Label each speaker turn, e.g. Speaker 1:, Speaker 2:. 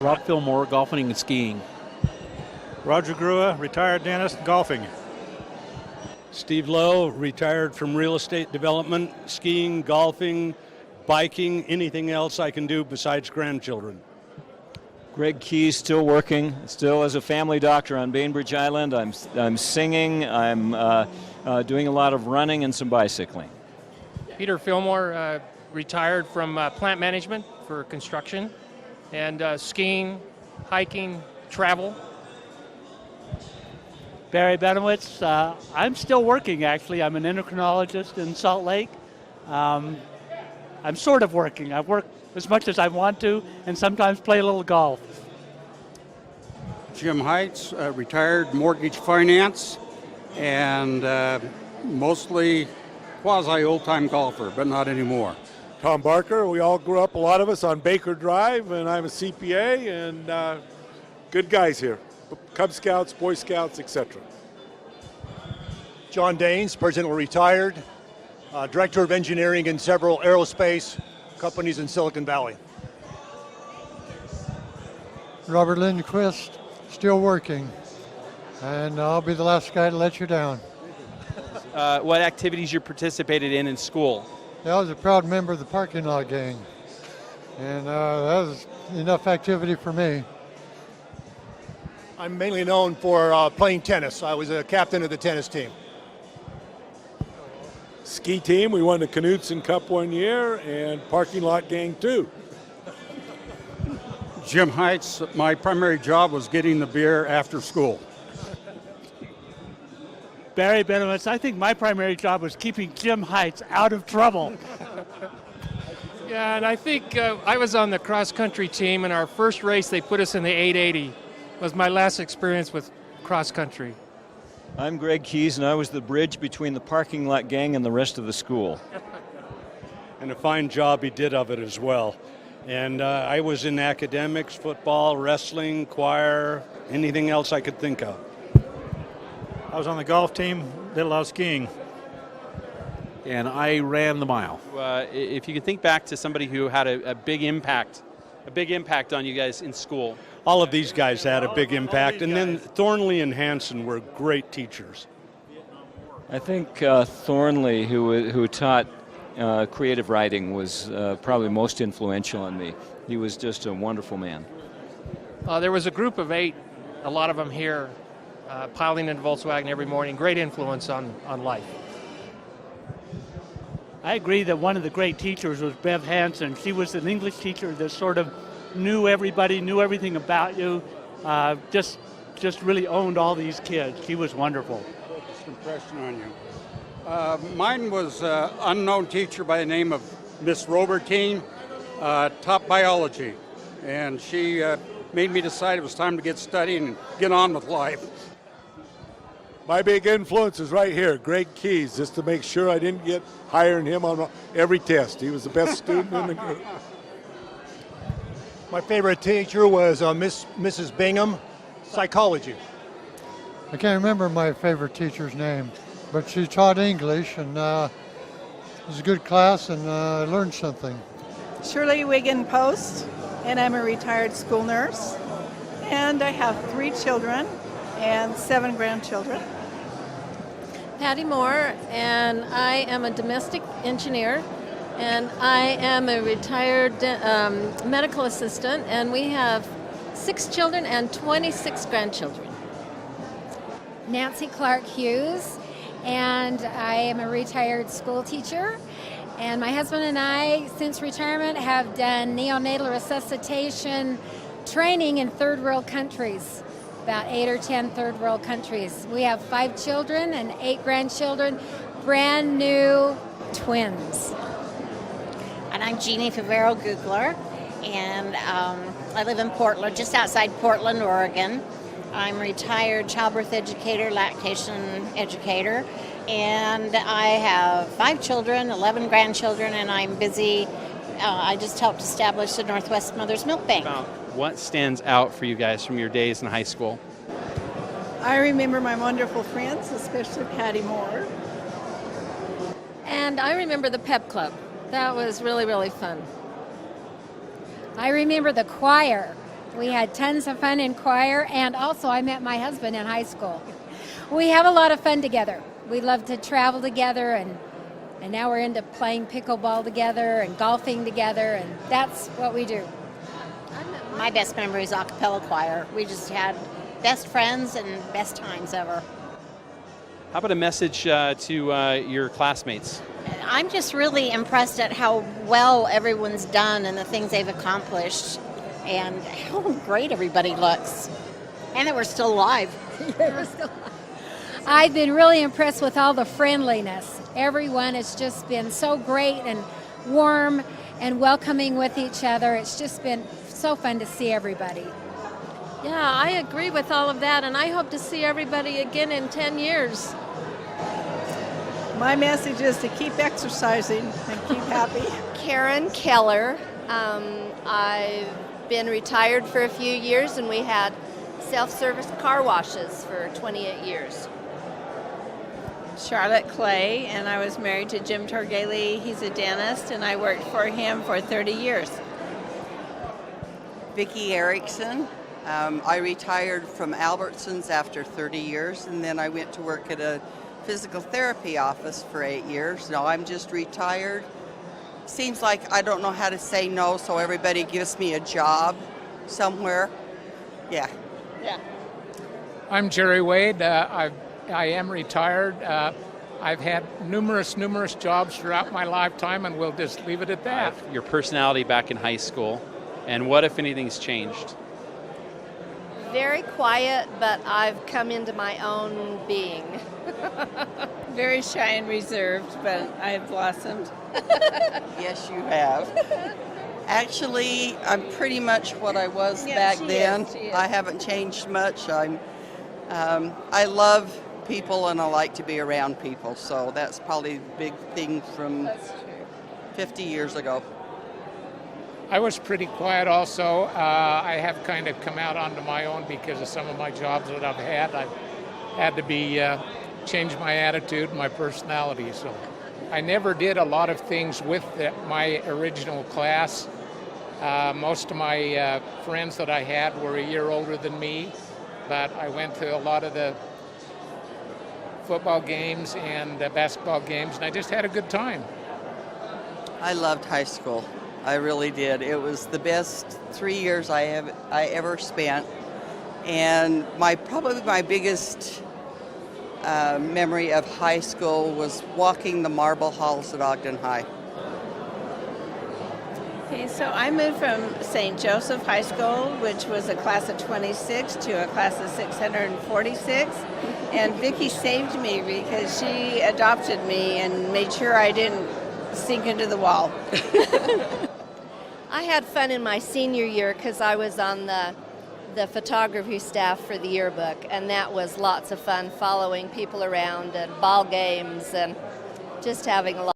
Speaker 1: Rob Fillmore, golfing and skiing.
Speaker 2: Roger Grua, retired dentist, golfing.
Speaker 3: Steve Lowe, retired from real estate development, skiing, golfing, biking, anything else I can do besides grandchildren.
Speaker 4: Greg Keys, still working, still as a family doctor on Bainbridge Island. I'm singing, I'm doing a lot of running and some bicycling.
Speaker 5: Peter Fillmore, retired from plant management for construction, and skiing, hiking, travel.
Speaker 6: Barry Benowitz, I'm still working actually. I'm an endocrinologist in Salt Lake. I'm sort of working. I work as much as I want to and sometimes play a little golf.
Speaker 7: Jim Heights, retired mortgage finance and mostly quasi old-time golfer, but not anymore.
Speaker 8: Tom Barker, we all grew up, a lot of us, on Baker Drive, and I'm a CPA, and good guys here. Cub Scouts, Boy Scouts, etc.
Speaker 9: John Daines, presently retired, Director of Engineering in several aerospace companies in Silicon Valley.
Speaker 10: Robert Lindquist, still working, and I'll be the last guy to let you down.
Speaker 11: What activities you participated in school?
Speaker 10: I was a proud member of the parking lot gang, and that was enough activity for me.
Speaker 9: I'm mainly known for playing tennis. I was a captain of the tennis team.
Speaker 8: Ski team, we won the Knutson Cup one year, and parking lot gang too.
Speaker 7: Jim Heights, my primary job was getting the beer after school.
Speaker 6: Barry Benowitz, I think my primary job was keeping Jim Heights out of trouble.
Speaker 5: Yeah, and I think I was on the cross-country team, and our first race they put us in the 880. Was my last experience with cross-country.
Speaker 4: I'm Greg Keys, and I was the bridge between the parking lot gang and the rest of the school.
Speaker 3: And a fine job he did of it as well. And I was in academics, football, wrestling, choir, anything else I could think of.
Speaker 2: I was on the golf team, did a lot of skiing.
Speaker 1: And I ran the mile.
Speaker 11: If you can think back to somebody who had a big impact on you guys in school.
Speaker 3: All of these guys had a big impact, and then Thornley and Hanson were great teachers.
Speaker 4: I think Thornley, who taught creative writing, was probably most influential on me. He was just a wonderful man.
Speaker 5: There was a group of 8, a lot of them here, piling into Volkswagen every morning. Great influence on life.
Speaker 6: I agree that one of the great teachers was Bev Hansen. She was an English teacher that sort of knew everybody, knew everything about you, just really owned all these kids. She was wonderful.
Speaker 7: Focused impression on you. Mine was an unknown teacher by the name of Miss Robertine, taught biology, and she made me decide it was time to get studying and get on with life.
Speaker 8: My big influence is right here, Greg Keys, just to make sure I didn't get higher than him on every test. He was the best student in the group.
Speaker 9: My favorite teacher was Mrs. Bingham, psychology.
Speaker 10: I can't remember my favorite teacher's name, but she taught English, and it was a good class, and I learned something.
Speaker 12: Shirley Wiggin Post, and I'm a retired school nurse, and I have 3 children and 7 grandchildren.
Speaker 13: Patty Moore, and I am a domestic engineer, and I am a retired medical assistant, and we have 6 children and 26 grandchildren.
Speaker 14: Nancy Clark Hughes, and I am a retired school teacher, and my husband and I, since retirement, have done neonatal resuscitation training in third world countries. About 8 or 10 third world countries. We have 5 children and 8 grandchildren, brand new twins.
Speaker 15: And I'm Jeannie Favero Googler, and I live in Portland, just outside Portland, Oregon. I'm a retired childbirth educator, lactation educator, and I have 5 children, 11 grandchildren, and I'm busy. I just helped establish the Northwest Mother's Milk Bank.
Speaker 11: What stands out for you guys from your days in high school?
Speaker 12: I remember my wonderful friends, especially Patty Moore.
Speaker 13: And I remember the pep club. That was really, really fun.
Speaker 14: I remember the choir. We had tons of fun in choir, and also I met my husband in high school. We have a lot of fun together. We love to travel together, and now we're into playing pickleball together and golfing together, and that's what we do.
Speaker 15: My best memory is a cappella choir. We just had best friends and best times ever.
Speaker 11: How about a message to your classmates?
Speaker 15: I'm just really impressed at how well everyone's done and the things they've accomplished and how great everybody looks. And that we're still alive.
Speaker 14: I've been really impressed with all the friendliness. Everyone has just been so great and warm and welcoming with each other. It's just been so fun to see everybody.
Speaker 13: Yeah, I agree with all of that, and I hope to see everybody again in 10 years.
Speaker 12: My message is to keep exercising and keep happy.
Speaker 16: Karen Keller. I've been retired for a few years, and we had self-service car washes for 28 years.
Speaker 17: Charlotte Clay, and I was married to Jim Torgaley. He's a dentist, and I worked for him for 30 years.
Speaker 18: Vicki Erickson. I retired from Albertsons after 30 years, and then I went to work at a physical therapy office for 8 years. Now I'm just retired. Seems like I don't know how to say no, so everybody gives me a job somewhere. Yeah.
Speaker 19: I'm Jerry Wade. I am retired. I've had numerous jobs throughout my lifetime, and we'll just leave it at that.
Speaker 11: Your personality back in high school, and what, if anything's, changed?
Speaker 16: Very quiet, but I've come into my own being.
Speaker 17: Very shy and reserved, but I've blossomed.
Speaker 18: Yes, you have. Actually, I'm pretty much what I was back then.
Speaker 17: She is.
Speaker 18: I haven't changed much. I love people and I like to be around people, so that's probably the big thing from 50 years ago.
Speaker 19: I was pretty quiet also. I have kind of come out onto my own because of some of my jobs that I've had. I've had to change my attitude, my personality. So I never did a lot of things with my original class. Most of my friends that I had were a year older than me, but I went to a lot of the football games and basketball games, and I just had a good time.
Speaker 18: I loved high school. I really did. It was the best 3 years I ever spent, and probably my biggest memory of high school was walking the marble halls at Ogden High.
Speaker 17: Okay, so I moved from St. Joseph High School, which was a class of 26, to a class of 646. And Vicki saved me because she adopted me and made sure I didn't sink into the wall.
Speaker 16: I had fun in my senior year because I was on the photography staff for the yearbook, and that was lots of fun, following people around and ball games and just having a lot.